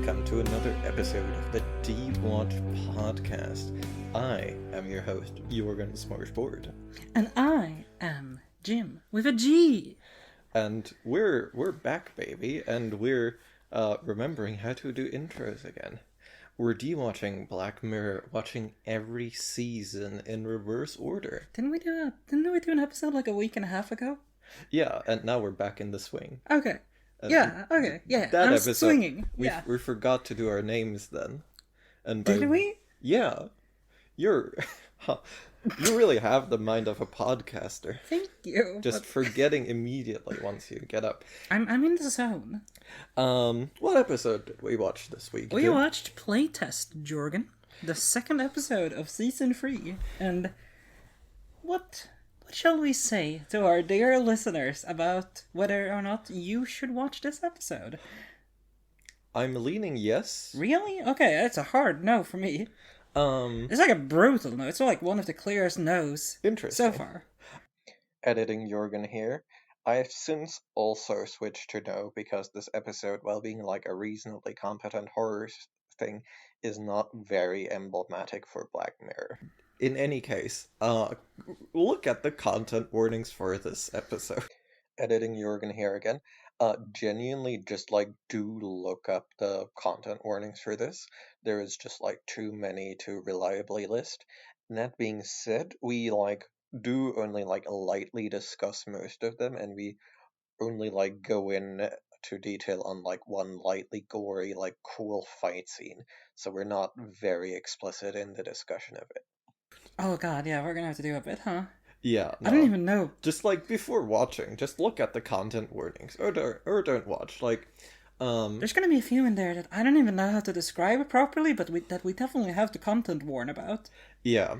welcome to another episode of the DewatchPod. I am your host, Jorgen Smorgasbord. And I am Jim, with a G. And we're back, baby, and we're remembering how to do intros again. We're de-watching Black Mirror, watching every season in reverse order. Didn't we do an episode like a week and a half ago? Yeah, and now we're back in the swing. Okay. Okay. Yeah, That I'm episode, swinging. We forgot to do our names then. And Did we? Yeah. You really have the mind of a podcaster. Thank you. Just forgetting immediately once you get up. I'm in the zone. What episode did we watch this week? We watched Playtest, Jorgen. The second episode of season 3. And what shall we say to our dear listeners about whether or not you should watch this episode? I'm leaning yes. Really? Okay, that's a hard no for me. It's like a brutal no. It's like one of the clearest no's so far. Editing Jorgen here. I've since also switched to no because this episode, while being like a reasonably competent horror thing, is not very emblematic for Black Mirror. In any case, look at the content warnings for this episode. Editing Jorgen here again. Genuinely just do look up the content warnings for this. There is just too many to reliably list. And that being said, we do only lightly discuss most of them, and we only go in to detail on one lightly gory cool fight scene. So we're not very explicit in the discussion of it. Oh god, yeah, we're gonna have to do a bit, huh? Yeah, no. I don't even know. Just before watching, just look at the content warnings, or don't watch. There's gonna be a few in there that I don't even know how to describe properly, but we definitely have the content warn about. Yeah,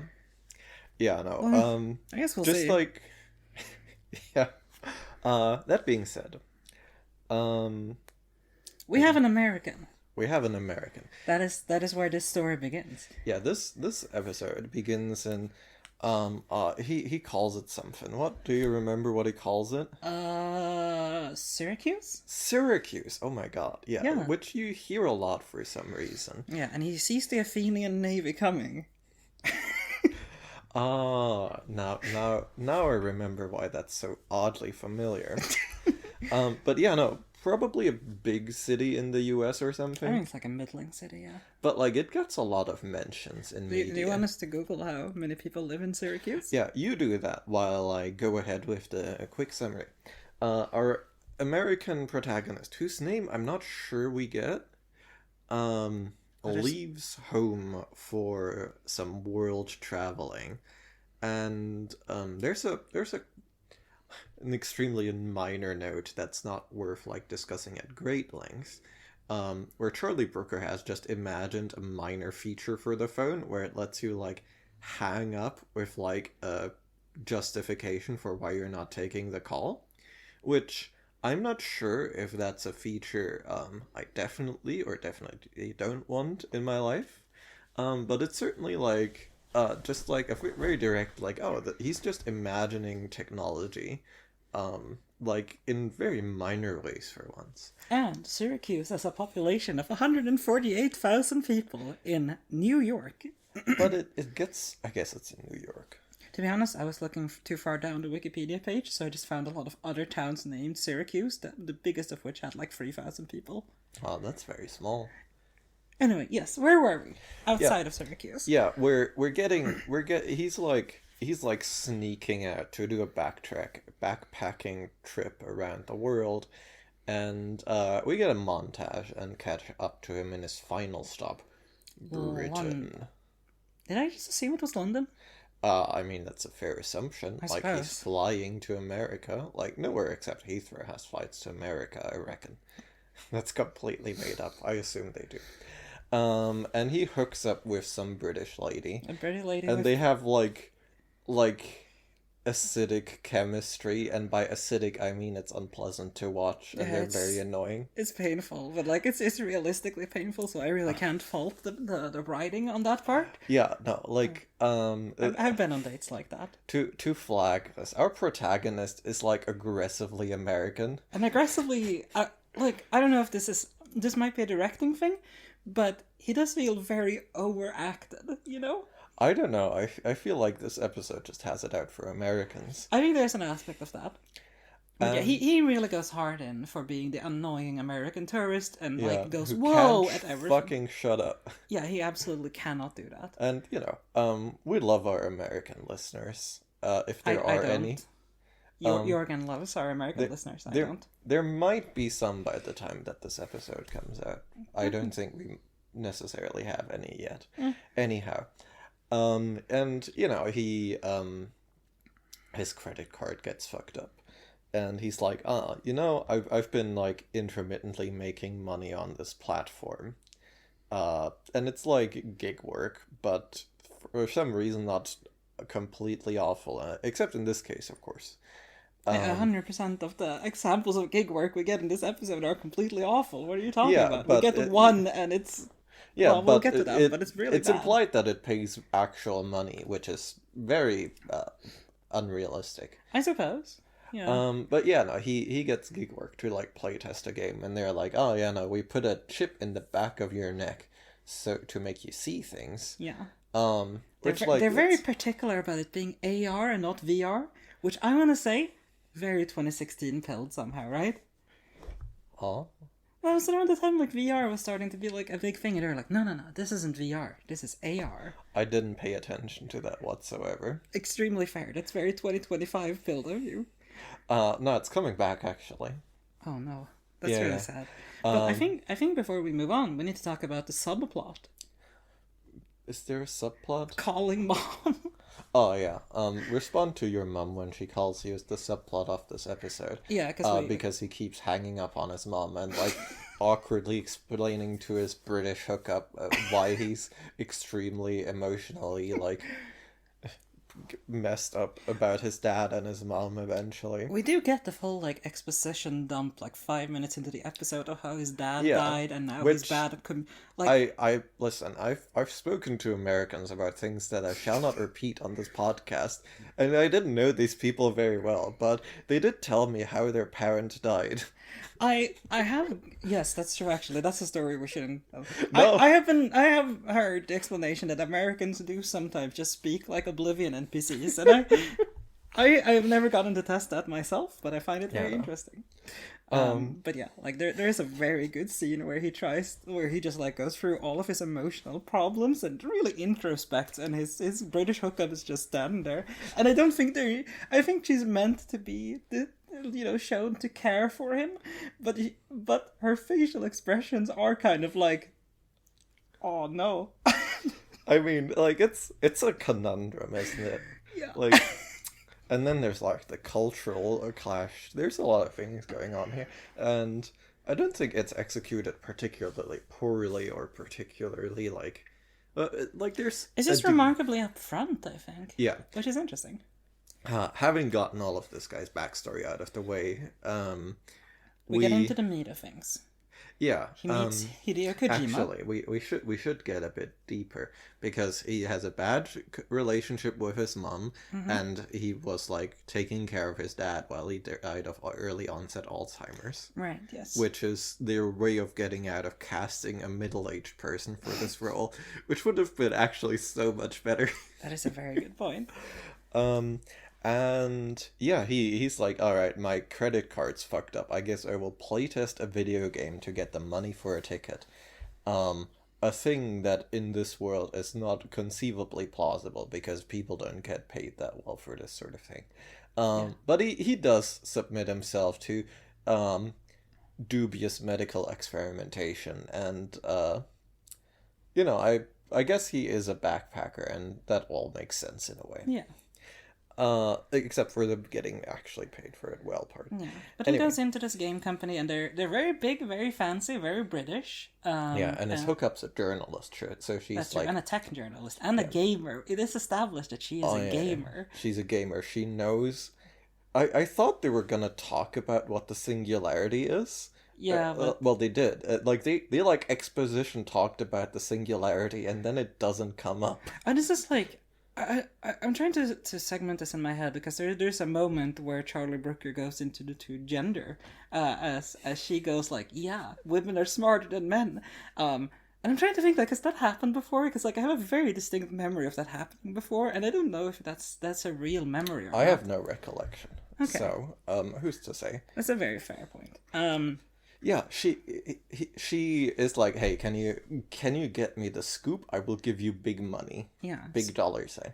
no. Well, I guess we'll see. Yeah. That being said, we have an American. We have an American. That is where this story begins. Yeah, this episode begins in he calls it something. What do you remember what he calls it? Syracuse? Syracuse. Oh my god. Yeah. Which you hear a lot for some reason. Yeah, and he sees the Athenian navy coming. Now I remember why that's so oddly familiar. But yeah, no, probably a big city in the US or something. I think it's like a middling city, yeah. But it gets a lot of mentions in media. Do you want us to Google how many people live in Syracuse? Yeah, you do that while I go ahead with the quick summary. Our American protagonist, whose name I'm not sure we get, leaves home for some world traveling, and there's an extremely minor note that's not worth discussing at great length, where Charlie Brooker has just imagined a minor feature for the phone where it lets you hang up with a justification for why you're not taking the call, which I'm not sure if that's a feature I definitely don't want in my life, but it's certainly just a very direct he's just imagining technology in very minor ways for once. And Syracuse has a population of 148,000 people in New York. But it gets, I guess it's in New York. To be honest, I was looking too far down the Wikipedia page, so I just found a lot of other towns named Syracuse, the biggest of which had 3,000 people. Oh, that's very small. Anyway, yes, where were we? Outside of Syracuse. Yeah, he's sneaking out to do a backpacking trip around the world, and we get a montage and catch up to him in his final stop, Britain. Did I just assume it was London? I mean, that's a fair assumption. I suppose. He's flying to America. Nowhere except Heathrow has flights to America, I reckon. That's completely made up. I assume they do. And he hooks up with some British lady. A British lady. And they have acidic chemistry, and by acidic I mean it's unpleasant to watch, and they're very annoying. It's painful, but it's realistically painful, so I really can't fault the writing on that part. Yeah, no, I've been on dates like that. To flag this, our protagonist is aggressively American. And aggressively, I don't know if this is this might be a directing thing, but he does feel very overacted, you know? I don't know. I feel like this episode just has it out for Americans. I think there's an aspect of that. But yeah, Um, he really goes hard in for being the annoying American tourist and like goes who whoa can't at everything. fucking shut up. Yeah, he absolutely cannot do that. And we love our American listeners, if there I are don't. any. Jorgen loves our American listeners. I don't. There might be some by the time that this episode comes out. I don't think we necessarily have any yet. Anyhow, and he his credit card gets fucked up. And he's like, I've been like intermittently making money on this platform. And it's like gig work, but for some reason not completely awful, except in this case, of course. 100% of the examples of gig work we get in this episode are completely awful. What are you talking about? We but get one and it's... Yeah, well, we'll get to that, but it's really It's bad. implied that it pays actual money, which is very unrealistic. I suppose. Yeah. But yeah, no, he gets gig work to like playtest a game, and they're like, oh yeah, no, we put a chip in the back of your neck so to make you see things. Yeah. Which They're very particular about it being AR and not VR, which I want to say, very 2016 pilled somehow, right? Oh. Well, it was around the time like VR was starting to be like a big thing, and they're like, no, this isn't VR, this is AR. I didn't pay attention to that whatsoever. Extremely fair. That's very 2025 pilled of you. No, it's coming back actually. Oh no, that's Yeah. really sad. But I think before we move on, we need to talk about the subplot. Is there a subplot? Calling mom. Oh yeah. Respond to your mum when she calls you is the subplot of this episode. Yeah, because he keeps hanging up on his mom and like awkwardly explaining to his British hookup why he's extremely emotionally like messed up about his dad and his mom eventually. we do get the full like exposition dump like 5 minutes into the episode of how his dad Yeah, died and now which he's bad at like I listen, I've spoken to Americans about things that I shall not repeat on this podcast, and I didn't know these people very well, but they did tell me how their parent died. I have yes, that's true. Actually, that's a story we shouldn't. No. I have heard the explanation that Americans do sometimes just speak like Oblivion NPCs, and I've never gotten to test that myself, but I find it very interesting. But yeah, like there is a very good scene where he just like goes through all of his emotional problems and really introspects, and his British hookup is just standing there, and I don't think I think she's meant to be shown to care for him, but her facial expressions are kind of like, oh no. I mean, like it's a conundrum, isn't it? Yeah. Like, and then there's like the cultural clash. There's a lot of things going on here, and I don't think it's executed particularly poorly or particularly like there's. It's just remarkably upfront, I think. Yeah. Which is interesting. Having gotten all of this guy's backstory out of the way, we get into the meat of things. Yeah, He meets Hideo Kojima. actually, we should get a bit deeper because he has a bad relationship with his mom, and he was like taking care of his dad while he died of early onset Alzheimer's. Right, yes. Which is their way of getting out of casting a middle-aged person for this role, which would have been actually so much better. That is a very good point. And yeah, he's like, all right, my credit card's fucked up. I guess I will playtest a video game to get the money for a ticket. A thing that in this world is not conceivably plausible because people don't get paid that well for this sort of thing. But he does submit himself to dubious medical experimentation, and I guess he is a backpacker, and that all makes sense in a way. Yeah. Except for them getting actually paid for it well part. Yeah. But Anyway. he goes into this game company, and they're very big, very fancy, very British. And his hookup's a journalist, so she's That's like... true, and a tech journalist, and a gamer. It is established that she is a gamer. She's a gamer. She knows... I thought they were gonna talk about what the singularity is. Yeah, but... Well, they did. They like exposition talked about the singularity, and then it doesn't come up. And it's just like... I'm trying to segment this in my head because there's a moment where Charlie Brooker goes into the two gender, as she goes like, yeah, women are smarter than men, and I'm trying to think like, has that happened before? Because like I have a very distinct memory of that happening before, and I don't know if that's a real memory or I not. have no recollection. Okay, So, who's to say? that's a very fair point. Yeah, she is like, hey, can you get me the scoop? I will give you big money, Yeah, big dollar sign,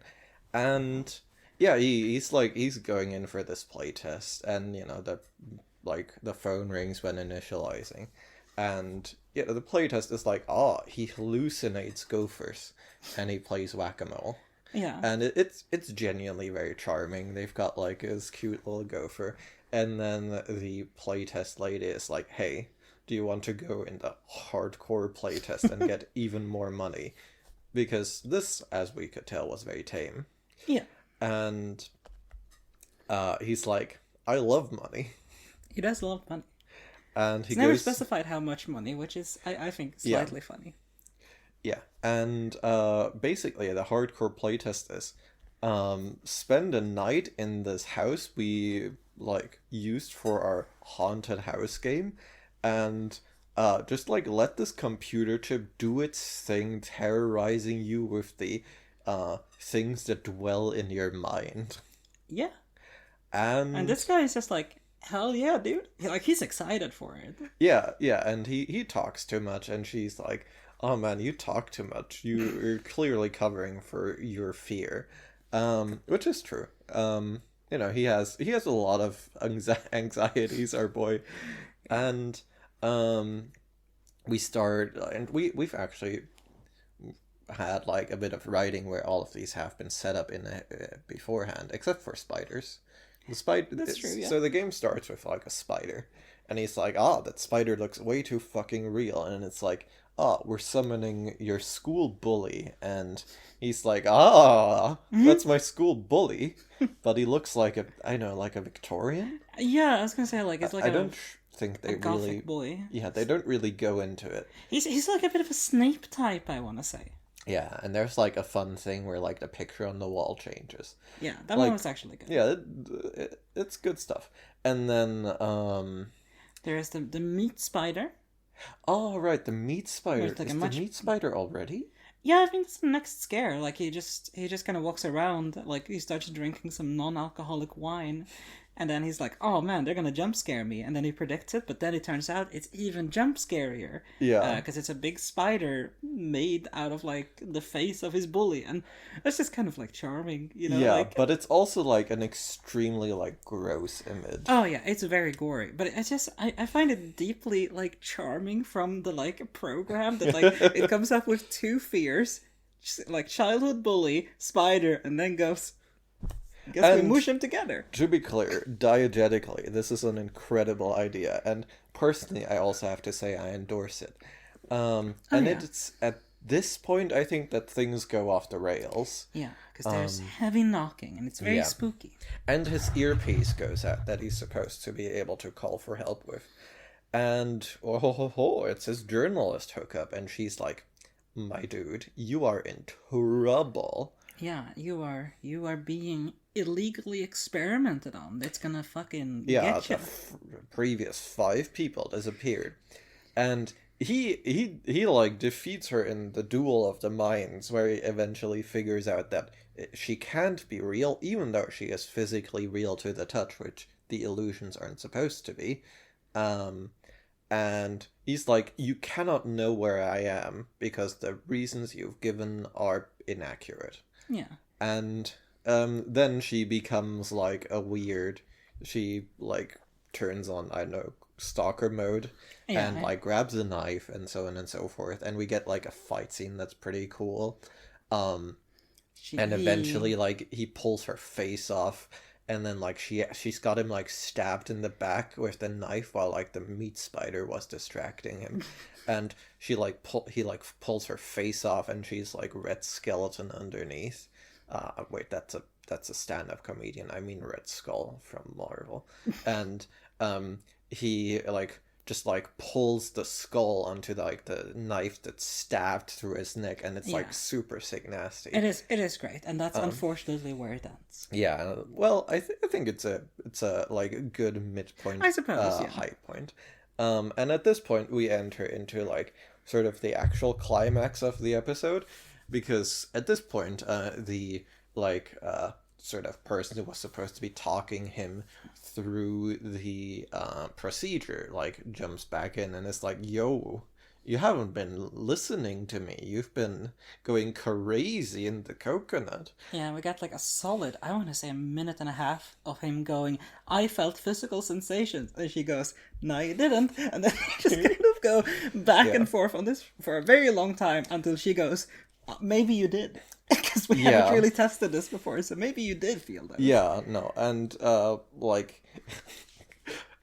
and yeah, he's going in for this playtest, and the phone rings when initializing, and the playtest is like, he hallucinates gophers, and he plays whack-a-mole. yeah, And it's genuinely very charming. They've got like this cute little gopher, and then the playtest lady is like, "Hey, do you want to go in the hardcore playtest and get even more money?" Because this, as we could tell, was very tame. yeah. And he's like, "I love money," He does love money. and he It's never goes, specified how much money, which is I think Yeah. slightly funny. yeah, and basically the hardcore playtest is spend a night in this house we like used for our haunted house game, and just like let this computer chip do its thing, terrorizing you with the things that dwell in your mind. Yeah, And and this guy is just like, hell yeah, dude! Like he's excited for it. yeah, and he talks too much, and she's like, "Oh man, you talk too much. You're clearly covering for your fear," which is true. He has a lot of anxieties, our boy, and we've actually had like a bit of writing where all of these have been set up in beforehand, except for spiders. The spider. That's true, yeah. So the game starts with like a spider, and he's like, that spider looks way too fucking real," and it's like, we're summoning your school bully, and he's like, that's my school bully, but he looks like like a Victorian. Yeah, I was gonna say like it's like I a don't think they gothic really, boy. yeah, they don't really go into it. He's like a bit of a Snape type, I want to say. Yeah, and there's like a fun thing where like the picture on the wall changes. Yeah, that Like, one was actually good. Yeah, it's good stuff. And then, There's the meat spider. oh right, the meat spider. There's, like, Is a the much- meat spider already? Yeah, I think it's the next scare. Like he just kind of walks around, like he starts drinking some non-alcoholic wine, and then he's like, "Oh man, they're gonna jump scare me," and then he predicts it, but then it turns out it's even jump scarier. Yeah. because it's a big spider made out of like the face of his bully, and that's just kind of like charming, Yeah, Like, but it's also like an extremely like gross image. oh yeah, it's very gory, but it's just I find it deeply like charming from the like program that like it comes up with two fears, like childhood bully, spider, and then goes, guess we And- mush them together. To be clear, diegetically, this is an incredible idea, and personally, I also have to say I endorse it. And yeah. it's at this point, I think that things go off the rails. Yeah, because there's heavy knocking and it's very yeah. spooky. And his earpiece goes out that he's supposed to be able to call for help with. And it's his journalist hookup, and she's like, "My dude, you are in trouble." Yeah, you are being illegally experimented on. It's gonna fucking Yeah, get you. previous 5 people disappeared, and he like defeats her in the duel of the minds, where he eventually figures out that she can't be real, even though she is physically real to the touch, which the illusions aren't supposed to be. And he's like, "You cannot know where I am because the reasons you've given are inaccurate." Yeah. And then she becomes like she like turns on, I don't know, stalker mode, Yeah, and like grabs a knife and so on and so forth, and we get like a fight scene that's pretty cool. And eventually like he pulls her face off, and then like she's got him like stabbed in the back with the knife while like the meat spider was distracting him. And he pulls her face off, and she's like Red Skeleton underneath. Wait, that's a stand-up comedian. I mean Red Skull from Marvel. And he like just like pulls the skull onto like the knife that's stabbed through his neck, and it's like super sick nasty. It is great, and that's unfortunately where it ends. Yeah, well, I think it's a like a good midpoint, I suppose, high point. And at this point we enter into like sort of the actual climax of the episode, because at this point the like sort of person who was supposed to be talking him through the procedure like jumps back in and is like, yo, you haven't been listening to me. You've been going crazy in the coconut. Yeah, we got like a solid, I want to say, a minute and a half of him going, I felt physical sensations. And she goes, no, you didn't. And then we just kind of go back and forth on this for a very long time until she goes, maybe you did. Because we haven't really tested this before, so maybe you did feel that. Yeah, no, and like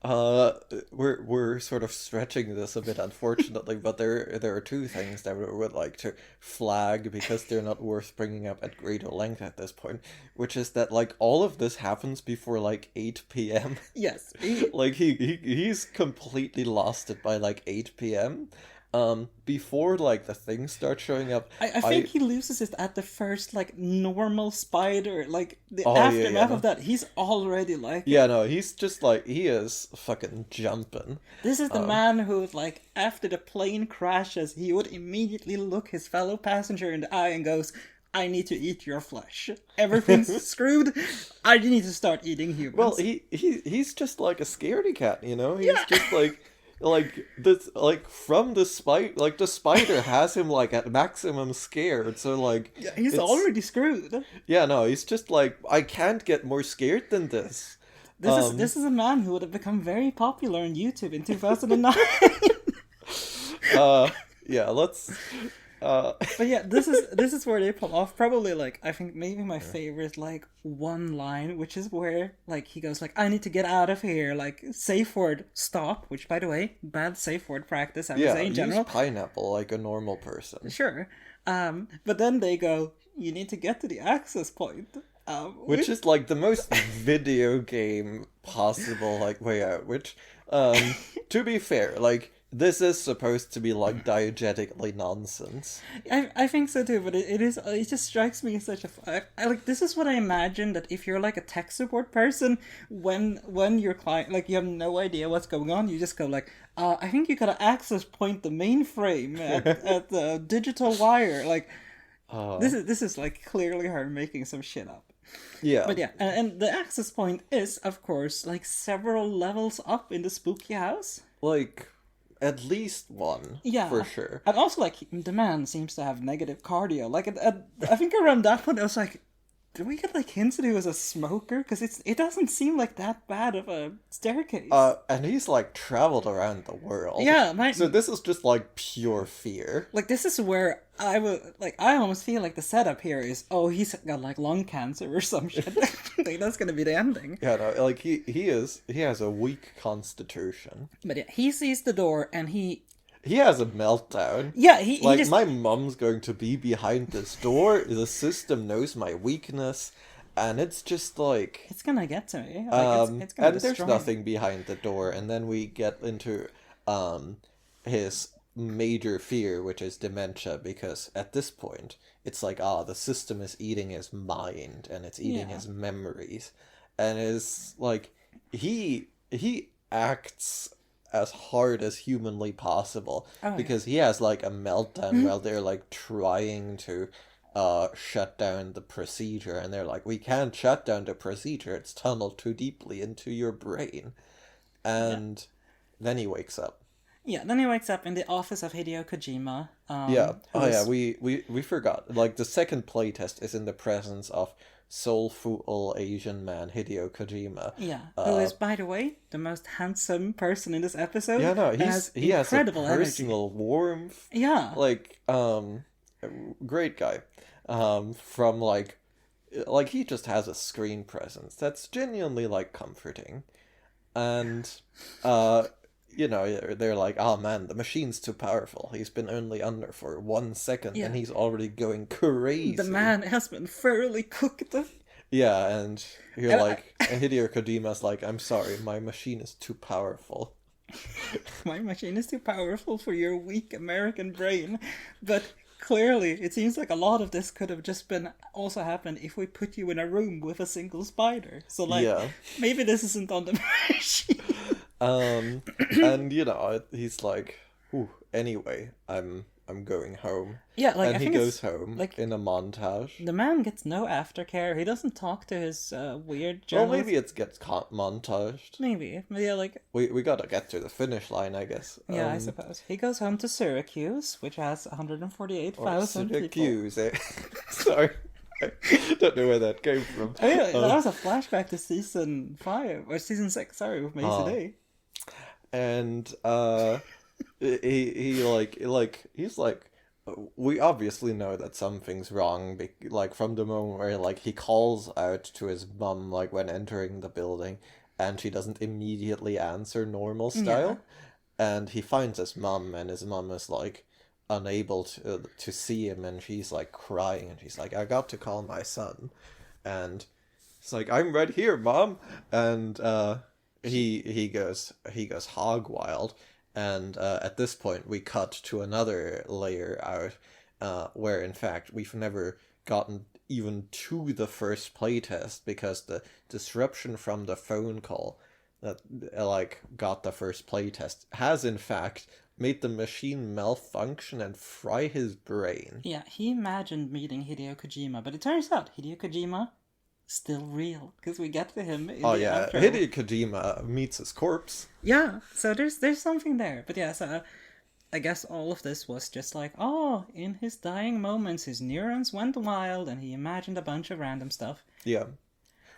we're sort of stretching this a bit, unfortunately, but there are two things that we would like to flag because they're not worth bringing up at greater length at this point, which is that like all of this happens before like 8 p.m. Yes. Like he's completely lost it by like 8 p.m. Before like the things start showing up. I think he loses it at the first like normal spider, like the aftermath of that. He's already like, yeah, no, he's just like, he is fucking jumping. This is the man who, like, after the plane crashes, he would immediately look his fellow passenger in the eye and goes, I need to eat your flesh. Everything's screwed. I need to start eating humans. Well, he's just like a scaredy cat, you know? He's just like this, like from the the spider has him like at maximum scared, so like he's already screwed. Yeah, no, he's just like, I can't get more scared than this. This is a man who would have become very popular on YouTube in 2009. Yeah, let's. But yeah, this is where they pull off probably like, I think maybe my favorite like one line, which is where like he goes like, I need to get out of here, like safe word stop, which by the way, bad safe word practice I would say in general. Use pineapple like a normal person. Sure. But then they go, you need to get to the access point. Which is like the most video game possible like way out, which to be fair, like this is supposed to be like diegetically nonsense. I think so too, but it just strikes me as such a I like, this is what I imagine that if you're like a tech support person, when your client, like, you have no idea what's going on, you just go like, I think you gotta access point the mainframe at the digital wire, like this is like clearly her making some shit up. Yeah. But yeah, and the access point is of course like several levels up in the spooky house. Like at least one, for sure. And also, like, the man seems to have negative cardio. Like, I think around that point, I was like, did we get, like, hints that he was a smoker? Because it doesn't seem like that bad of a staircase. And he's, like, traveled around the world. Yeah, so this is just, like, pure fear. Like, this is where I almost feel like the setup here is, oh, he's got, like, lung cancer or some shit. Like, that's gonna be the ending. Yeah, no, like, he has a weak constitution. But yeah, he sees the door and he has a meltdown. Yeah, he like, just... my mom's going to be behind this door. The system knows my weakness, and it's just like, it's gonna get to me. Like, it's gonna and there's nothing behind the door, and then we get into his major fear, which is dementia, because at this point it's like, the system is eating his mind and it's eating his memories, and is like, he acts as hard as humanly possible because he has like a meltdown while they're like trying to shut down the procedure, and they're like, we can't shut down the procedure, it's tunneled too deeply into your brain. And then he wakes up. Yeah, then he wakes up in the office of Hideo Kojima. We forgot. Like, the second playtest is in the presence of soulful Asian man Hideo Kojima. Yeah, who is, by the way, the most handsome person in this episode. Yeah, no, he has a personal warmth. Yeah. Like, great guy. From, like, he just has a screen presence that's genuinely, like, comforting. And, you know, they're like, oh man, the machine's too powerful. He's been only under for 1 second and he's already going crazy. The man has been thoroughly cooked. Yeah, and you're like, Hideo Kojima's like, I'm sorry, my machine is too powerful. My machine is too powerful for your weak American brain. But clearly, it seems like a lot of this could have just been also happened if we put you in a room with a single spider. So, like, Yeah. maybe this isn't on the machine. And he's like, "Ooh, anyway, I'm going home." Yeah, like, And I he think goes it's home like in a montage. the man gets no aftercare. He doesn't talk to his weird Well, journalist. maybe it gets montaged. Maybe. Yeah, like, We gotta get to the finish line, I guess. yeah, I suppose. He goes home to Syracuse, which has Or 148,000 people. Syracuse, eh? Sorry. I don't know where that came from. Oh, yeah, that was a flashback to season 5, or season 6, sorry, with Macy Day. And he's like, we obviously know that something's wrong, like from the moment where like he calls out to his mum like when entering the building, and she doesn't immediately answer normal style, and he finds his mum, and his mum is like unable to see him, and she's like crying, and she's like, "I got to call my son," and it's like, "I'm right here, mom," and he goes hog wild. And at this point, we cut to another layer out, where in fact we've never gotten even to the first playtest, because the disruption from the phone call that like got the first playtest has in fact made the machine malfunction and fry his brain. Yeah, he imagined meeting Hideo Kojima, but it turns out Hideo Kojima still real, because we get to him in the outro. Hideo Kojima meets his corpse. Yeah, so there's something there. But yeah, so I guess all of this was just like, oh, in his dying moments, his neurons went wild, and he imagined a bunch of random stuff. Yeah.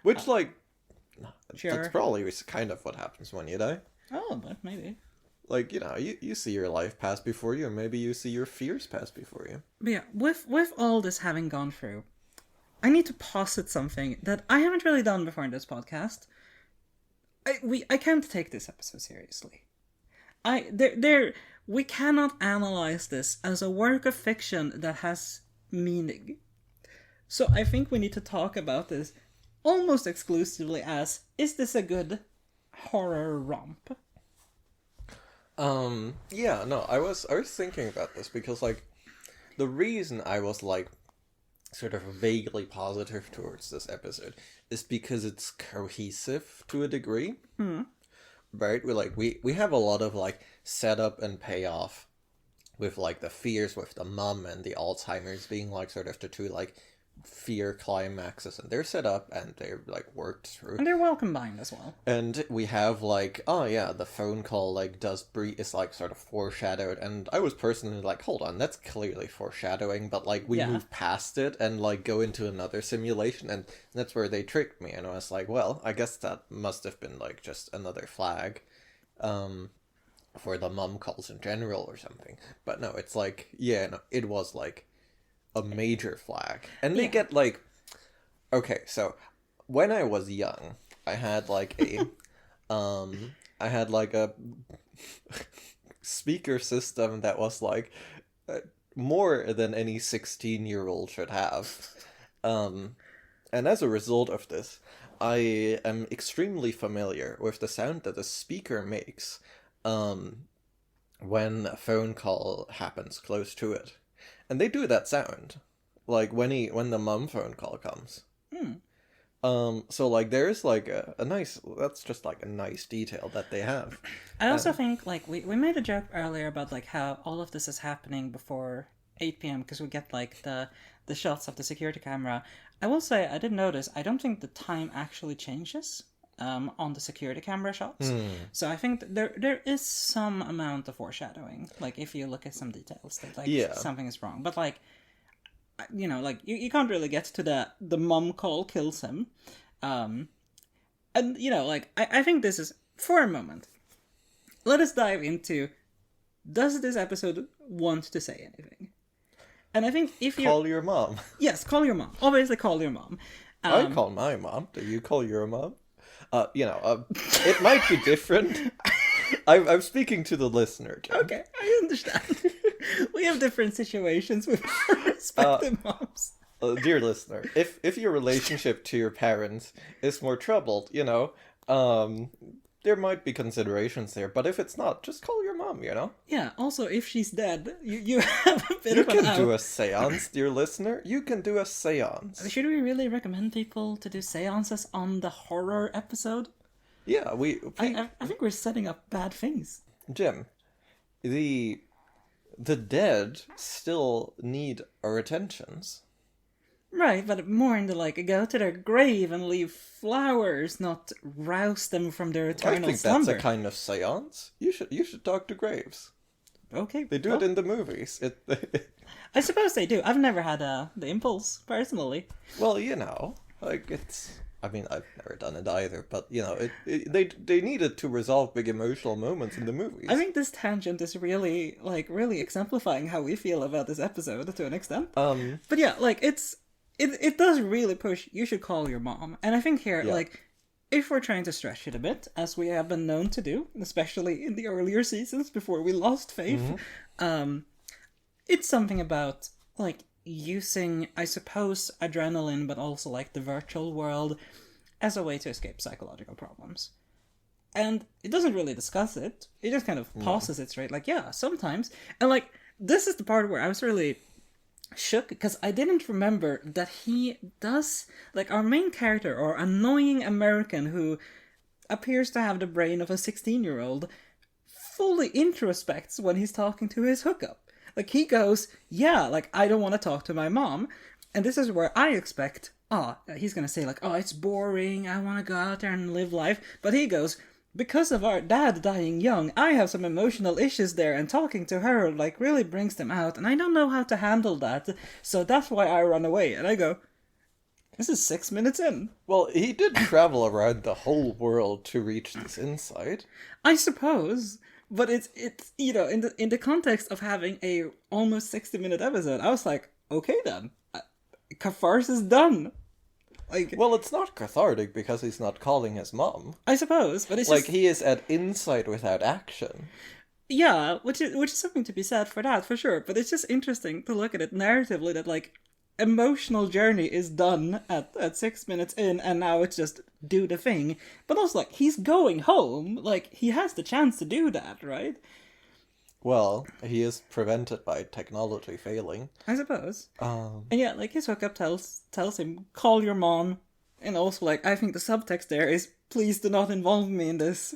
Which, Sure. that's probably kind of what happens when you die. Oh, but maybe. Like, you see your life pass before you, and maybe you see your fears pass before you. But yeah, with all this having gone through, I need to posit something that I haven't really done before in this podcast. I can't take this episode seriously. We cannot analyze this as a work of fiction that has meaning. So I think we need to talk about this almost exclusively as, is this a good horror romp? Yeah, no, I was thinking about this because, like, the reason I was, like, sort of vaguely positive towards this episode is because it's cohesive to a degree. Right? We have a lot of like setup and payoff with like the fears with the mum and the Alzheimer's being like sort of the two like fear climaxes, and they're set up and they're like worked through. And they're well combined as well. And we have like, oh yeah, the phone call like is like sort of foreshadowed, and I was personally like, hold on, that's clearly foreshadowing, but like we move past it and like go into another simulation, and that's where they tricked me, and I was like, well, I guess that must have been like just another flag for the mum calls in general or something. But no, it's like, yeah, no, it was like a major flag. And they get like, okay, so when I was young, I had like a I had like a speaker system that was like more than any 16-year-old should have. And as a result of this, I am extremely familiar with the sound that a speaker makes when a phone call happens close to it. And they do that sound, like when the mum phone call comes. So like there's like a nice, that's just like a nice detail that they have. I also think like we made a joke earlier about like how all of this is happening before 8 p.m. because we get like the shots of the security camera. I will say I did notice I don't think the time actually changes on the security camera shots. So I think there is some amount of foreshadowing. Like if you look at some details that like something is wrong. But like, you know, like you can't really get to the mum call kills him. And you know, like I think this is, for a moment, let us dive into, does this episode want to say anything? And I think if you call your mom. Yes, call your mom. Obviously call your mom. I call my mom. Do you call your mom? It might be different. I'm speaking to the listener, Jim. Okay, I understand. We have different situations with our respective moms. Dear listener, if your relationship to your parents is more troubled, there might be considerations there, but if it's not, just call your mom, you know? Yeah, also, if she's dead, you have a bit You of an can do out. a seance, dear listener. You can do a seance. Should we really recommend people to do seances on the horror episode? Yeah, I think we're setting up bad things. Jim, the dead still need our attentions. Right, but more in the like, go to their grave and leave flowers, not rouse them from their I eternal think slumber. that's a kind of seance. You should talk to graves. Okay. They do it in the movies. I suppose they do. I've never had the impulse, personally. Well, you know, like it's. I mean, I've never done it either, but you know, they needed to resolve big emotional moments in the movies. I think this tangent is really exemplifying how we feel about this episode to an extent. But yeah, like it does really push. You should call your mom, and I think here, like, if we're trying to stretch it a bit, as we have been known to do, especially in the earlier seasons before we lost faith, it's something about like using, I suppose, adrenaline, but also like the virtual world as a way to escape psychological problems. And it doesn't really discuss it. It just kind of pauses it straight, like, yeah, sometimes. And like, this is the part where I was really shook, because I didn't remember that he does, like, our main character, or annoying American who appears to have the brain of a 16-year-old, fully introspects when he's talking to his hookup. Like, he goes, yeah, like, I don't want to talk to my mom. And this is where I expect, he's going to say, like, oh, it's boring, I want to go out there and live life. But he goes, because of our dad dying young, I have some emotional issues there, and talking to her, like, really brings them out, and I don't know how to handle that, so that's why I run away. And I go, this is 6 minutes in. Well, he did travel around the whole world to reach this insight. I suppose, but it's you know, in the context of having a almost 60-minute episode, I was like, okay then, catharsis is done. Like, well, it's not cathartic because he's not calling his mom. I suppose, but it's like, just, he is at insight without action. Yeah, which is something to be said for that, for sure. But it's just interesting to look at it narratively, that like emotional journey is done at 6 minutes in, and now it's just do the thing. But also, like, he's going home, like, he has the chance to do that, right? Well, he is prevented by technology failing. I suppose. And yeah, like, his hookup tells him, call your mom. And also, like, I think the subtext there is, please do not involve me in this.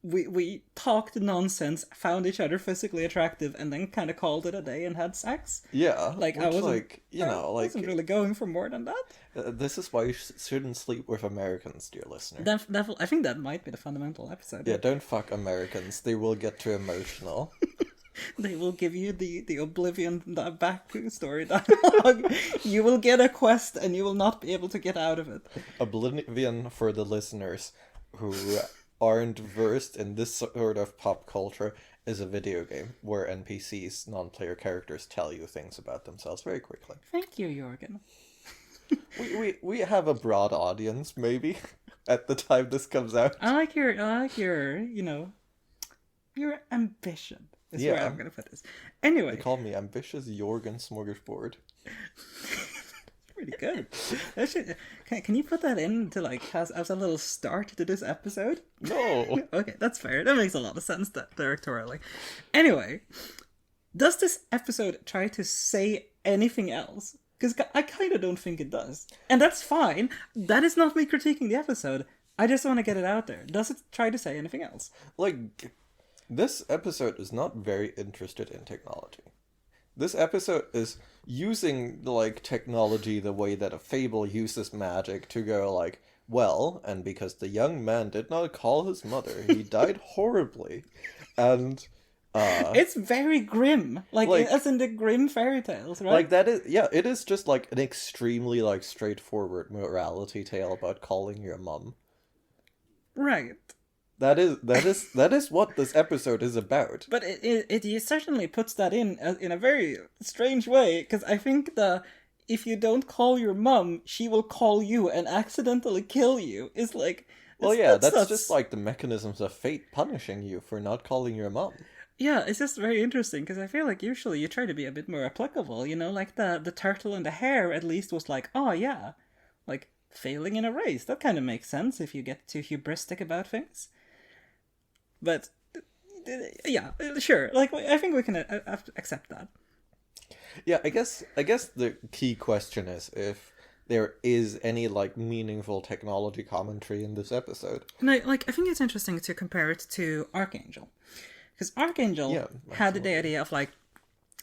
We talked nonsense, found each other physically attractive, and then kind of called it a day and had sex. Yeah, like, which, I wasn't, like, you know, like, wasn't really going for more than that. This is why you shouldn't sleep with Americans, dear listener. I think that might be the fundamental episode. Yeah, don't fuck Americans. They will get too emotional. They will give you the Oblivion backstory dialogue. You will get a quest, and you will not be able to get out of it. Oblivion, for the listeners who aren't versed in this sort of pop culture, is a video game where NPCs, non-player characters, tell you things about themselves very quickly. Thank you, Jorgen. We have a broad audience, maybe, at the time this comes out. I like your you know, your ambition is where I'm gonna put this. Anyway, They call me Ambitious Jorgen Smorgasbord. pretty good. That should, can you put that in to, like, as a little start to this episode? No. Okay, that's fair. That makes a lot of sense directorially. Anyway, does this episode try to say anything else? Because I kind of don't think it does. And that's fine. That is not me critiquing the episode. I just want to get it out there. Does it try to say anything else? Like, this episode is not very interested in technology. This episode is using, like, technology the way that a fable uses magic to go, like, well, and because the young man did not call his mother, he died horribly. And it's very grim, like as in the grim fairy tales, right? Like, that is, yeah, it is just like an extremely, like, straightforward morality tale about calling your mum. Right. That is what this episode is about. But it certainly puts that in a very strange way, because I think if you don't call your mum, she will call you and accidentally kill you. Is like, well, yeah, that's just like the mechanisms of fate punishing you for not calling your mum. Yeah, it's just very interesting, because I feel like usually you try to be a bit more applicable, you know, like the turtle and the hare at least was like, oh yeah, like, failing in a race. That kind of makes sense if you get too hubristic about things. But yeah, sure. Like, I think we can accept that. Yeah, I guess the key question is if there is any like meaningful technology commentary in this episode. And I think it's interesting to compare it to Archangel, because Archangel had the idea of like,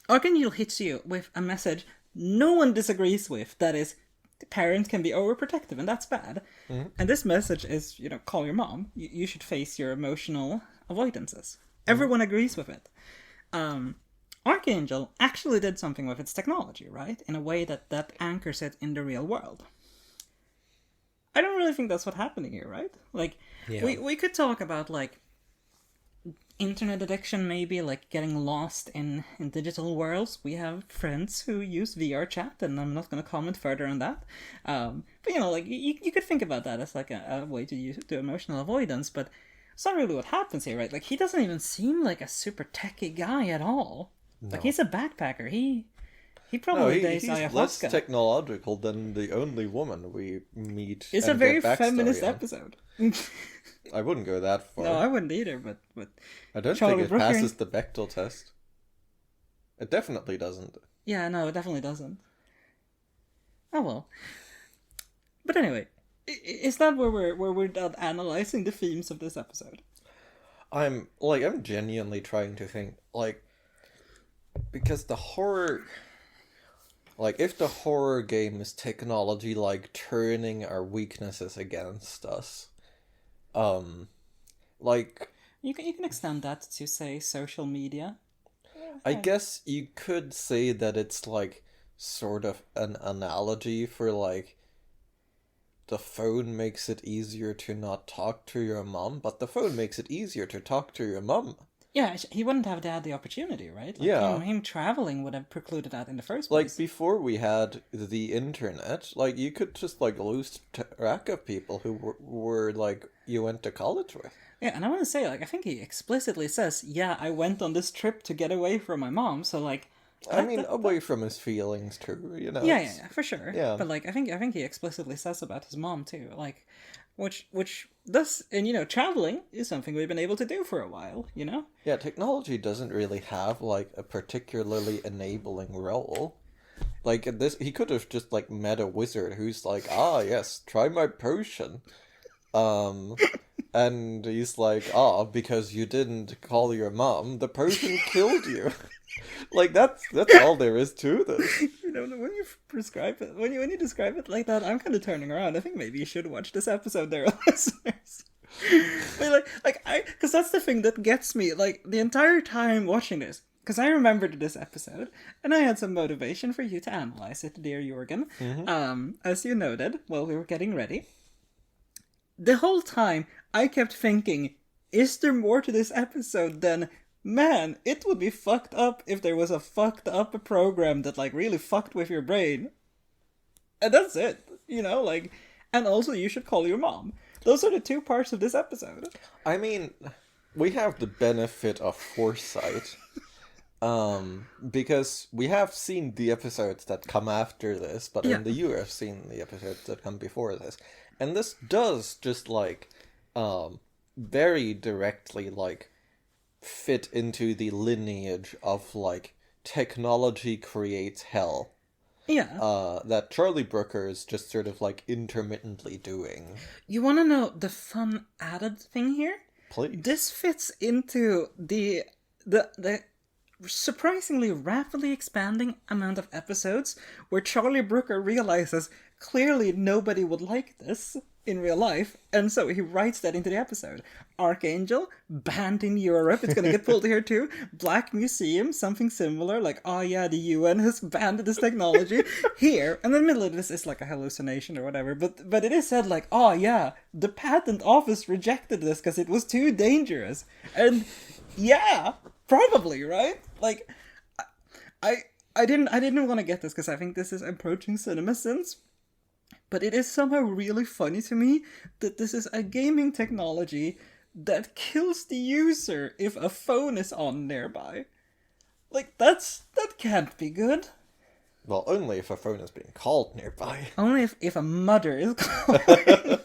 Archangel hits you with a message no one disagrees with. That is, parents can be overprotective, and that's bad. Mm-hmm. And this message is, call your mom. You should face your emotional avoidances. Everyone agrees with it. Archangel actually did something with its technology, right? In a way that anchors it in the real world. I don't really think that's what's happening here, right? Like, we could talk about, like, internet addiction, maybe, like, getting lost in digital worlds. We have friends who use VR chat, and I'm not going to comment further on that. But, like, you could think about that as, like, a way to do emotional avoidance, but it's not really what happens here, right? Like, he doesn't even seem like a super techie guy at all. No. Like, he's a backpacker. He probably dates ayahuasca. He's less technological than the only woman we meet. It's a very feminist episode. I wouldn't go that far. No, I wouldn't either, but I don't think it passes the Bechdel test. It definitely doesn't. Yeah, no, it definitely doesn't. Oh well. But anyway, is that where we're done analyzing the themes of this episode? I'm genuinely trying to think, like, because the horror, like, if the horror game is technology, like, turning our weaknesses against us, like... You can extend that to, say, social media. I guess you could say that it's, like, sort of an analogy for, like, the phone makes it easier to not talk to your mom, but the phone makes it easier to talk to your mom. Yeah, he wouldn't have had the opportunity, right? Like, yeah. Him traveling would have precluded that in the first place. Like, before we had the internet, like, you could just, like, lose track of people who were like, you went to college with. Yeah, and I want to say, like, I think he explicitly says, yeah, I went on this trip to get away from my mom, so, like... away from his feelings, too, Yeah, for sure. Yeah. But, like, I think he explicitly says about his mom, too, like... Which does, and traveling is something we've been able to do for a while, Yeah, technology doesn't really have, like, a particularly enabling role. Like, he could have just, like, met a wizard who's like, yes, try my potion. And he's like, because you didn't call your mom, the potion killed you. Like, that's all there is to this. When you prescribe it, when you describe it like that, I'm kind of turning around. I think maybe you should watch this episode, there, listeners. But because that's the thing that gets me, like, the entire time watching this. Because I remembered this episode, and I had some motivation for you to analyze it, dear Jorgen. Mm-hmm. As you noted, while we were getting ready. The whole time, I kept thinking, is there more to this episode than... Man, it would be fucked up if there was a fucked up program that, like, really fucked with your brain. And that's it, and also you should call your mom. Those are the two parts of this episode. I mean, we have the benefit of foresight. Because we have seen the episodes that come after this, but in you have seen the episodes that come before this. And this does just, like, very directly, like, fit into the lineage of, like, technology creates hell. Yeah. That Charlie Brooker is just sort of, like, intermittently doing. You want to know the fun added thing here? Please. This fits into the surprisingly rapidly expanding amount of episodes where Charlie Brooker realizes clearly nobody would like this in real life, and so he writes that into the episode. Archangel, banned in Europe, it's gonna get pulled here too. Black Museum, something similar, like, the UN has banned this technology. Here, and in the middle of this is like a hallucination or whatever, but it is said like, the patent office rejected this because it was too dangerous. And yeah, probably, right? Like, I didn't want to get this because I think this is approaching CinemaSins. But it is somehow really funny to me that this is a gaming technology that kills the user if a phone is on nearby. Like, that can't be good. Well, only if a phone is being called nearby. Only if a mother is calling.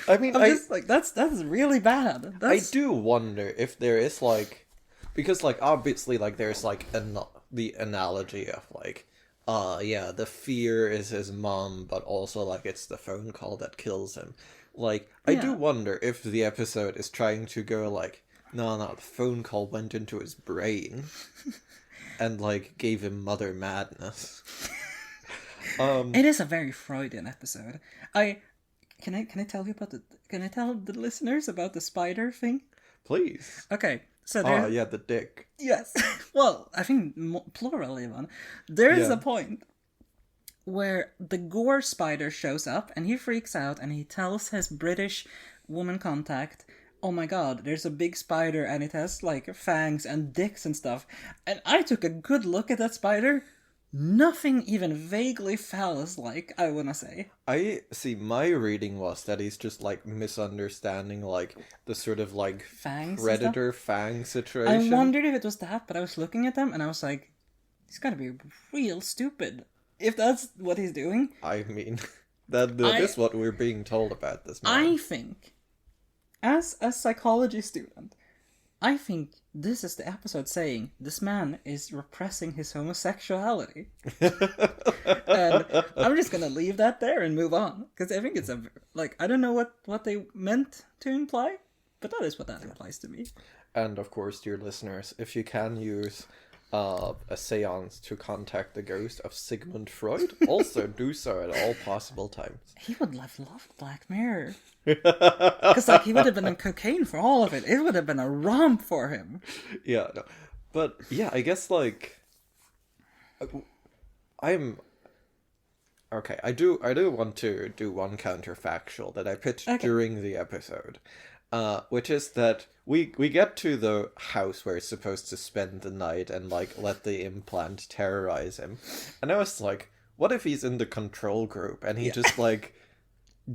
I mean, I'm just like, that's really bad. I do wonder if there is like, because like obviously like there's like the analogy of like, yeah, the fear is his mom, but also like it's the phone call that kills him. Like, I do Yeah. wonder if the episode is trying to go like, no, the phone call went into his brain and like gave him mother madness. It is a very Freudian episode. Can I tell you about the can I tell the listeners about the spider thing? Please. Okay, so Ah, there. yeah, the dick. Yes. Well, I think plural even. There is Yeah. a point where the gore spider shows up and he freaks out and he tells his British woman contact, "Oh my god, there's a big spider and it has like fangs and dicks and stuff." And I took a good look at that spider. Nothing even vaguely phallus-like, I wanna say. I see, my reading was that he's just like misunderstanding like the sort of like Fangs and stuff. predator fang I situation. wondered if it was that, but I was looking at them and I was like, he's gotta be real stupid if that's what he's doing. I mean, that is what we're being told about this man. I think, as a psychology student, I think this is the episode saying this man is repressing his homosexuality. And I'm just gonna leave that there and move on. Because I think it's I don't know what they meant to imply, but that is what that implies to me. And of course, dear listeners, if you can use a seance to contact the ghost of Sigmund Freud, also do so at all possible times. He would have loved Black Mirror. Because he would have been on cocaine for all of it. It would have been a romp for him. Yeah, no. But yeah, I guess like I'm okay. I do want to do one counterfactual that I pitched during the episode, which is that we get to the house where he's supposed to spend the night and like let the implant terrorize him, and I was like, what if he's in the control group and he just like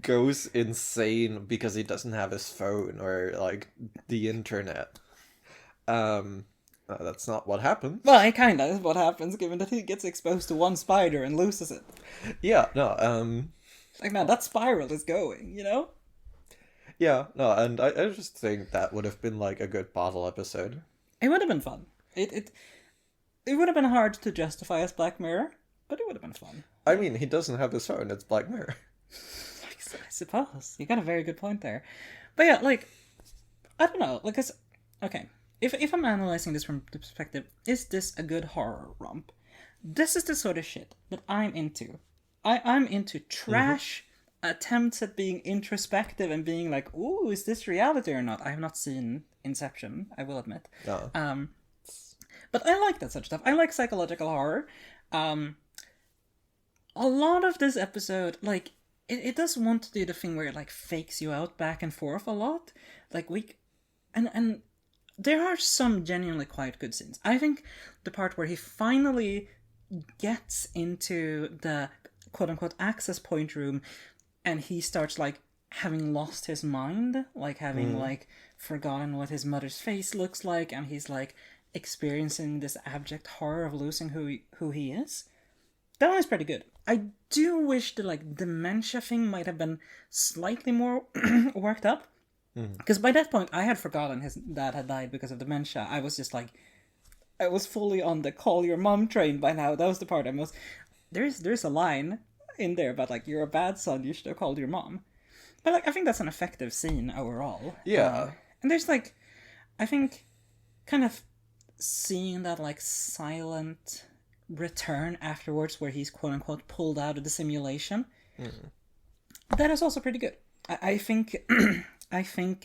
goes insane because he doesn't have his phone or like the internet? That's not what happens. Well, it kind of is what happens, given that he gets exposed to one spider and loses it. Yeah, no, Like, man, that spiral is going, you know? yeah, no, and I just think that would have been like a good bottle episode. It would have been fun. It would have been hard to justify as Black Mirror, but it would have been fun. I mean, he doesn't have his phone, it's Black Mirror. I suppose. You got a very good point there. But yeah, like, I don't know. Like, okay. If I'm analyzing this from the perspective, is this a good horror romp? This is the sort of shit that I'm into. I'm into trash attempts at being introspective and being like, ooh, is this reality or not? I have not seen Inception, I will admit. No. But I like that sort of stuff. I like psychological horror. A lot of this episode, like, it does want to do the thing where it like fakes you out back and forth a lot. Like and there are some genuinely quite good scenes. I think the part where he finally gets into the quote unquote access point room and he starts like having lost his mind, like having like forgotten what his mother's face looks like, and he's like experiencing this abject horror of losing who he is. That one is pretty good. I do wish the like dementia thing might have been slightly more worked up. Because by that point, I had forgotten his dad had died because of dementia. I was just like, I was fully on the call your mom train by now. That was the part I was. There's a line in there about like, you're a bad son, you should have called your mom. But like, I think that's an effective scene overall. Yeah. And there's like, I think, kind of seeing that like silent return afterwards where he's quote unquote pulled out of the simulation. That is also pretty good. I think I think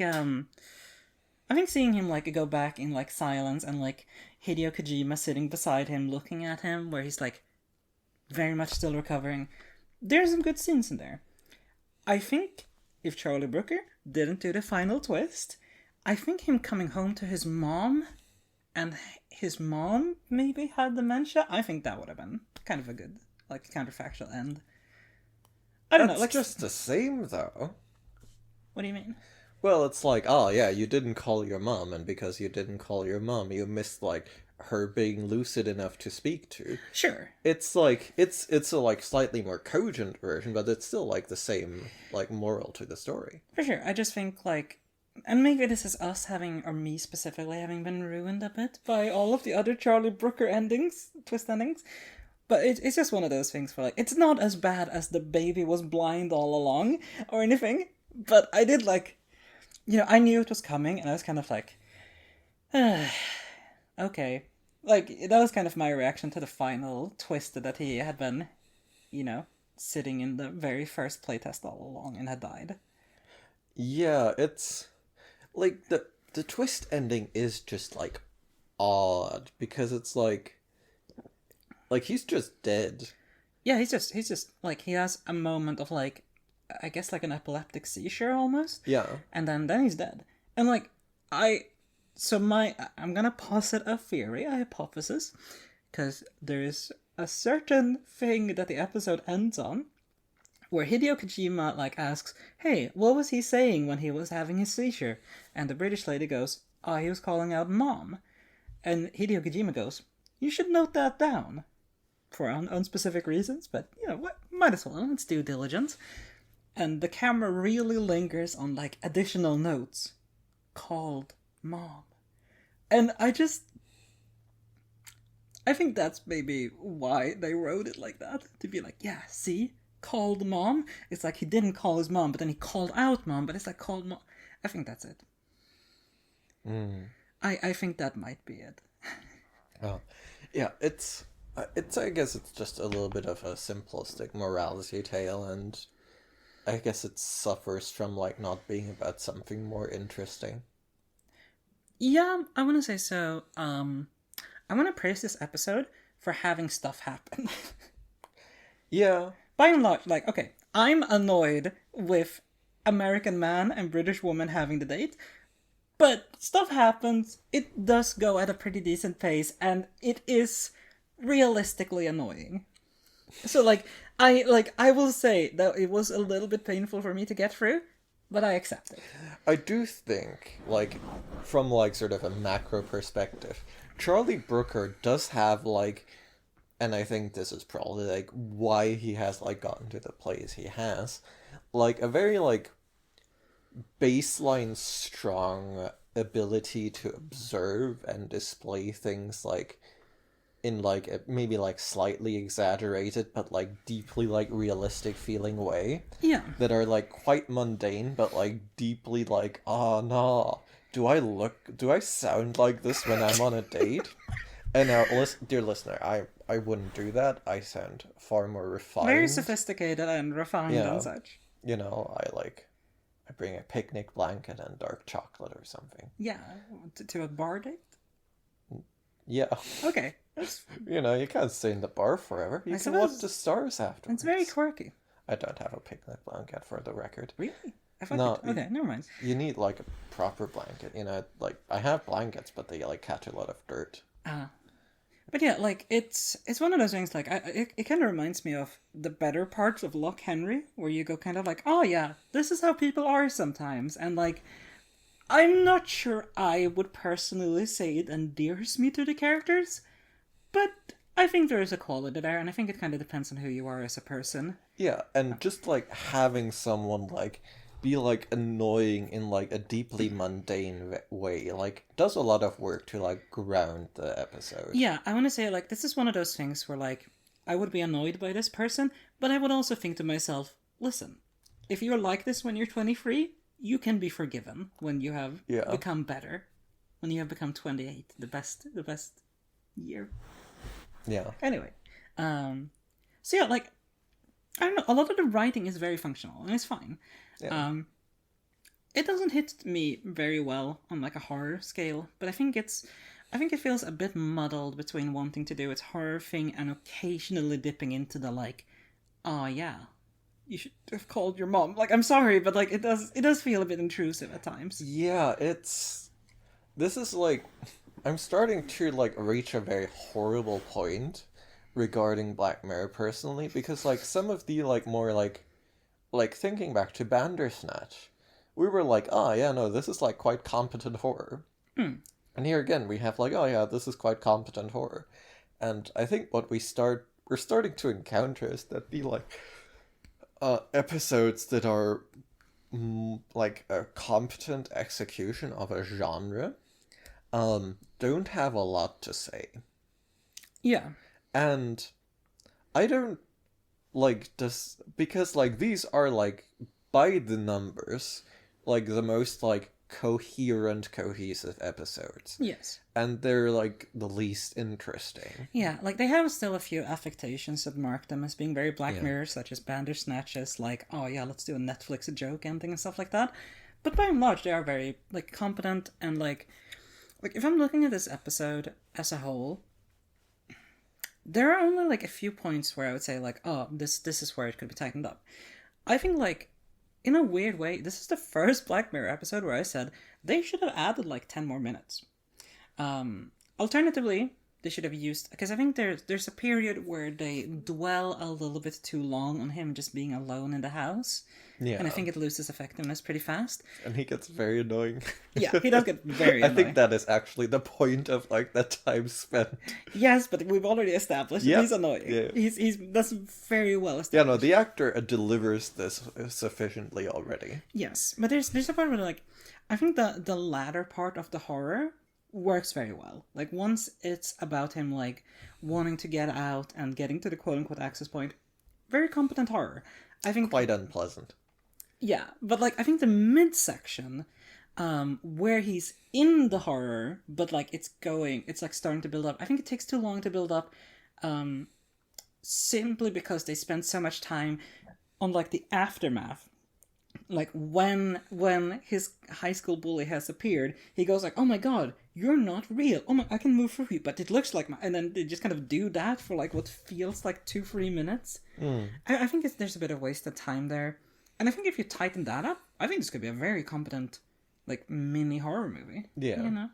seeing him like go back in like silence and like Hideo Kojima sitting beside him looking at him where he's like very much still recovering. There's some good scenes in there. I think if Charlie Brooker didn't do the final twist, I think him coming home to his mom and his mom maybe had dementia, I think that would have been kind of a good like counterfactual end. I don't know, like just the same though. What do you mean? Well, it's like, oh yeah, you didn't call your mom, and because you didn't call your mom, you missed like her being lucid enough to speak to. Sure. It's like it's a like slightly more cogent version, but it's still like the same like moral to the story. For sure. I just think like, and maybe this is us having, or me specifically, having been ruined a bit by all of the other Charlie Brooker endings, twist endings. But it's just one of those things where, like, it's not as bad as the baby was blind all along or anything. But I did, like, I knew it was coming, and I was kind of like, okay. Like, that was kind of my reaction to the final twist that he had been, sitting in the very first playtest all along and had died. Yeah, it's like the twist ending is just like odd because it's like he's just dead. Yeah, he's just like, he has a moment of like, I guess like an epileptic seizure almost. Yeah. And then he's dead. And like, I'm gonna posit a theory, a hypothesis, because there's a certain thing that the episode ends on, where Hideo Kojima like asks, "Hey, what was he saying when he was having his seizure?" And the British lady goes, "Oh, he was calling out mom." And Hideo Kojima goes, "You should note that down." For unspecific reasons, but what, might as well, it's due diligence. And the camera really lingers on like additional notes called mom. And I think that's maybe why they wrote it like that, to be like, yeah, see, called mom. It's like he didn't call his mom, but then he called out mom, but it's like called mom. I think that's it. I think that might be it. Oh, yeah, it's I guess it's just a little bit of a simplistic morality tale, and I guess it suffers from like not being about something more interesting. Yeah, I want to say so. I want to praise this episode for having stuff happen. Yeah. By and large, like, okay, I'm annoyed with American man and British woman having the date, but stuff happens. It does go at a pretty decent pace, and it is realistically annoying. So I will say that it was a little bit painful for me to get through, but I accept it. I do think, like, from like sort of a macro perspective, Charlie Brooker does have like, and I think this is probably like why he has like gotten to the place he has, like a very like baseline strong ability to observe and display things like in like a maybe like slightly exaggerated but like deeply like realistic feeling way. Yeah. That are like quite mundane but like deeply like, oh no, do I sound like this when I'm on a date? And now dear listener, I wouldn't do that. I sound far more refined. Very sophisticated and refined and such. I bring a picnic blanket and dark chocolate or something. Yeah, to a bar date? Yeah. Okay. You can't stay in the bar forever. You can watch the stars afterwards. It's very quirky. I don't have a picnic blanket, for the record. Really? Okay, never mind. You need like a proper blanket. Like I have blankets, but they like catch a lot of dirt. But yeah, like it's one of those things. Like it kind of reminds me of the better parts of Loch Henry, where you go kind of like, oh yeah, this is how people are sometimes, and like, I'm not sure I would personally say it endears me to the characters, but I think there is a quality there, and I think it kind of depends on who you are as a person. Yeah, and just like having someone like be like annoying in like a deeply mundane way like does a lot of work to like ground the episode. Yeah, I want to say like this is one of those things where like I would be annoyed by this person, but I would also think to myself, listen, if you're like this when you're 23, you can be forgiven when you have become better, when you have become 28, the best year. Yeah. Anyway, so yeah, like I don't know, a lot of the writing is very functional and it's fine. Yeah. It doesn't hit me very well on like a horror scale, but I think it feels a bit muddled between wanting to do its horror thing and occasionally dipping into the like, oh yeah, you should have called your mom. Like, I'm sorry, but like it does feel a bit intrusive at times. Yeah, this is like, I'm starting to like reach a very horrible point regarding Black Mirror personally, because like some of the like more like thinking back to Bandersnatch, we were like, oh yeah, no, this is like quite competent horror. And here again, we have like, oh yeah, this is quite competent horror. And I think what we're starting to encounter is that the like episodes that are like a competent execution of a genre don't have a lot to say. Yeah. And I don't like this because like these are like by the numbers like the most like coherent, cohesive episodes. Yes. And they're like the least interesting. Yeah, like they have still a few affectations that mark them as being very Black Yeah. Mirror, such as Bandersnatches, like, oh yeah, let's do a Netflix joke ending and stuff like that. But by and large, they are very like competent and like if I'm looking at this episode as a whole, there are only like a few points where I would say like, oh, this is where it could be tightened up. I think like in a weird way, this is the first Black Mirror episode where I said they should have added like 10 more minutes. Alternatively, they should have used, because I think there's a period where they dwell a little bit too long on him just being alone in the house. Yeah. And I think it loses effectiveness pretty fast. And he gets very annoying. Yeah, he does get very annoying. I think that is actually the point of like the time spent. Yes, but we've already established Yep. he's annoying. Yeah. He's that's very well established. Yeah, no, the actor delivers this sufficiently already. Yes, but there's a part where like I think the latter part of the horror works very well. Like once it's about him like wanting to get out and getting to the quote unquote access point, very competent horror. I think Quite unpleasant. yeah, but like I think the midsection, where he's in the horror, but like it's like starting to build up. I think it takes too long to build up, simply because they spend so much time on like the aftermath. Like when his high school bully has appeared, he goes like, "Oh my god, you're not real. Oh my, I can move through you, but it looks like my." And then they just kind of do that for like what feels like 2-3 minutes. I think there's a bit of wasted time there, and I think if you tighten that up, I think this could be a very competent like mini horror movie. Yeah. You know,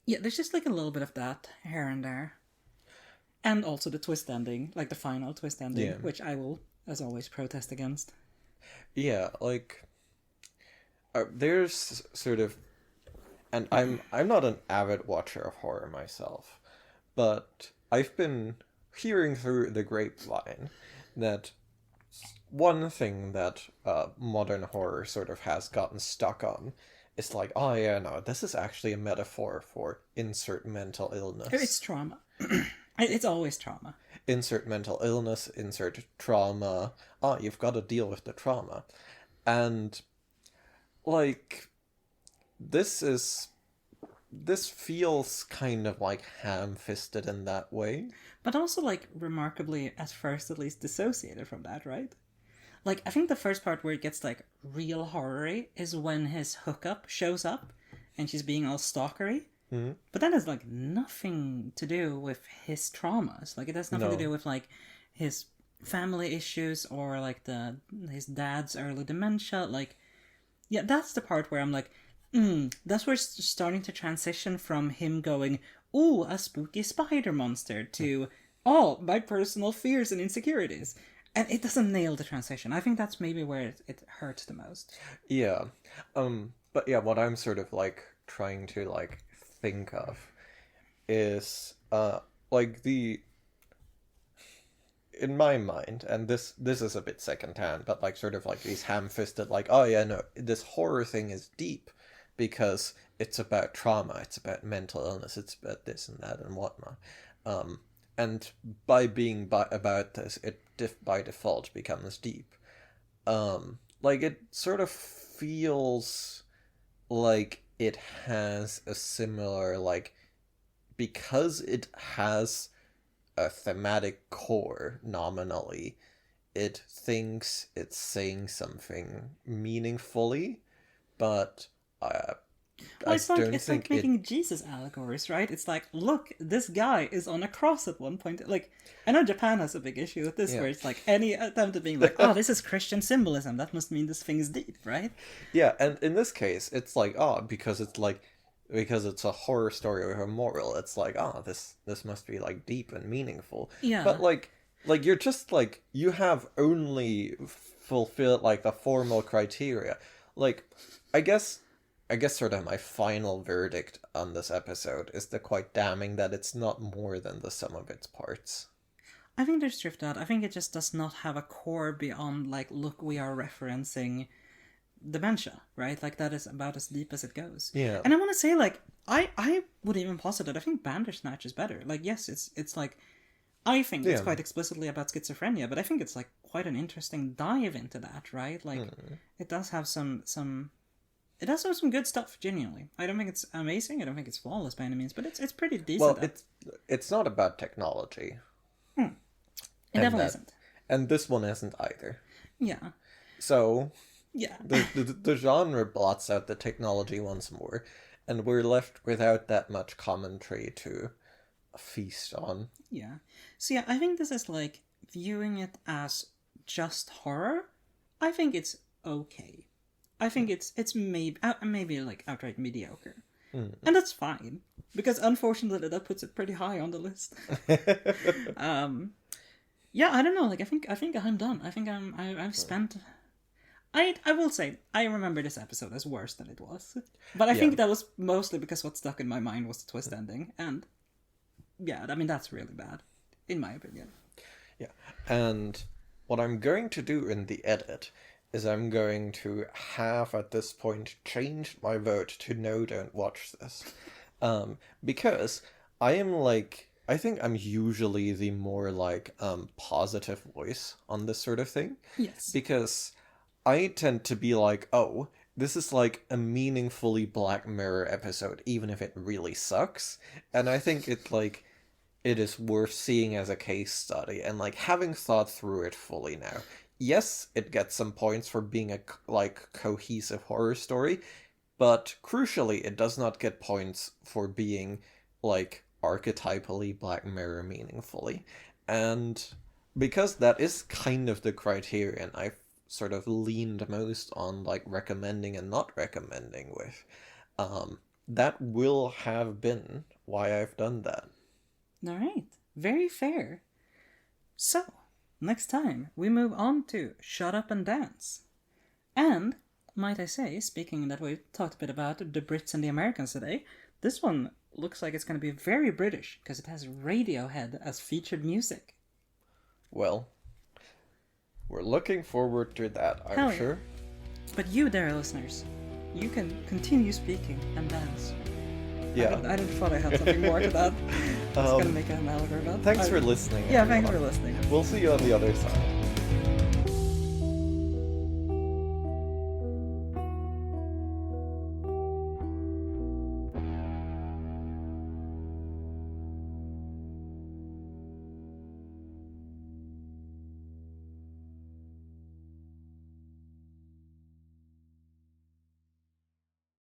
yeah. There's just like a little bit of that here and there, and also the twist ending, like the final twist ending, Yeah. which I will, as always, protest against. Yeah, like there's sort of, and I'm not an avid watcher of horror myself, but I've been hearing through the grapevine that one thing that modern horror sort of has gotten stuck on is like, oh yeah, no, this is actually a metaphor for insert mental illness. It's trauma. It's always trauma. Insert mental illness, insert trauma. Ah, you've got to deal with the trauma. And, like, this feels kind of, like, ham-fisted in that way. But also, like, remarkably, at first at least, dissociated from that, right? Like, I think the first part where it gets, like, real horror-y is when his hookup shows up, and she's being all stalkery. Mm-hmm. But that has, like, nothing to do with his traumas. Like, it has nothing to do with, like, his family issues or, like, his dad's early dementia. Like, yeah, that's the part where I'm like, that's where it's starting to transition from him going, ooh, a spooky spider monster, to, oh, my personal fears and insecurities. And it doesn't nail the transition. I think that's maybe where it hurts the most. Yeah. But yeah, what I'm sort of, like, trying to, like, think of is like in my mind, and this is a bit secondhand, but like sort of like these ham-fisted like, oh yeah, no, this horror thing is deep because it's about trauma, it's about mental illness, it's about this and that and whatnot, and by being about this, it by default becomes deep. Like it sort of feels like it has a similar, like, because it has a thematic core nominally, it thinks it's saying something meaningfully, but It's like making Jesus allegories, right? It's like, look, this guy is on a cross at one point. Like, I know Japan has a big issue with this, where it's like any attempt at being like, oh, this is Christian symbolism, that must mean this thing is deep, right? Yeah, and in this case, it's like, oh, because it's a horror story with a moral, it's like, oh, this must be like deep and meaningful. Yeah. But like you're just like, you have only fulfilled like the formal criteria. Like, I guess I guess sort of my final verdict on this episode is the quite damning that it's not more than the sum of its parts. I think there's truth to that. I think it just does not have a core beyond, like, look, we are referencing dementia, right? Like, that is about as deep as it goes. Yeah. And I want to say, like, I would even posit that I think Bandersnatch is better. Like, yes, it's like, I think it's quite explicitly about schizophrenia, but I think it's, like, quite an interesting dive into that, right? Like, it does have some it does have some good stuff, genuinely. I don't think it's amazing, I don't think it's flawless by any means, but it's pretty decent. Well, it's not about technology. It definitely isn't. And this one isn't either. Yeah. So, yeah. the genre blots out the technology once more, and we're left without that much commentary to feast on. Yeah. So yeah, I think this is like, viewing it as just horror, I think it's okay. I think it's maybe like outright mediocre. And that's fine, because unfortunately that puts it pretty high on the list. Yeah, I don't know. Like, I think I'm done. I think I've spent. I will say I remember this episode as worse than it was, but I think that was mostly because what stuck in my mind was the twist ending, and yeah, I mean that's really bad, in my opinion. Yeah, and what I'm going to do in the edit is I'm going to have at this point changed my vote to no, don't watch this, because I am like. I think I'm usually the more, like, positive voice on this sort of thing. Yes. Because I tend to be like, oh, this is, like, a meaningfully Black Mirror episode, even if it really sucks. And I think it is worth seeing as a case study, and, like, having thought through it fully now. Yes, it gets some points for being a, like, cohesive horror story, but crucially, it does not get points for being, like, archetypally Black Mirror meaningfully. And because that is kind of the criterion I've sort of leaned most on, like, recommending and not recommending with, that will have been why I've done that. Alright, very fair. So, next time we move on to Shut Up and Dance. And, might I say, speaking that we talked a bit about the Brits and the Americans today, this one looks like it's going to be very British, because it has Radiohead as featured music. Well, we're looking forward to that, I'm sure. But you, dear listeners, you can continue speaking and dance. Yeah. I didn't thought I had something more to that. I was going to make an algorithm. Thanks for listening. Yeah, thanks for listening. We'll see you on the other side.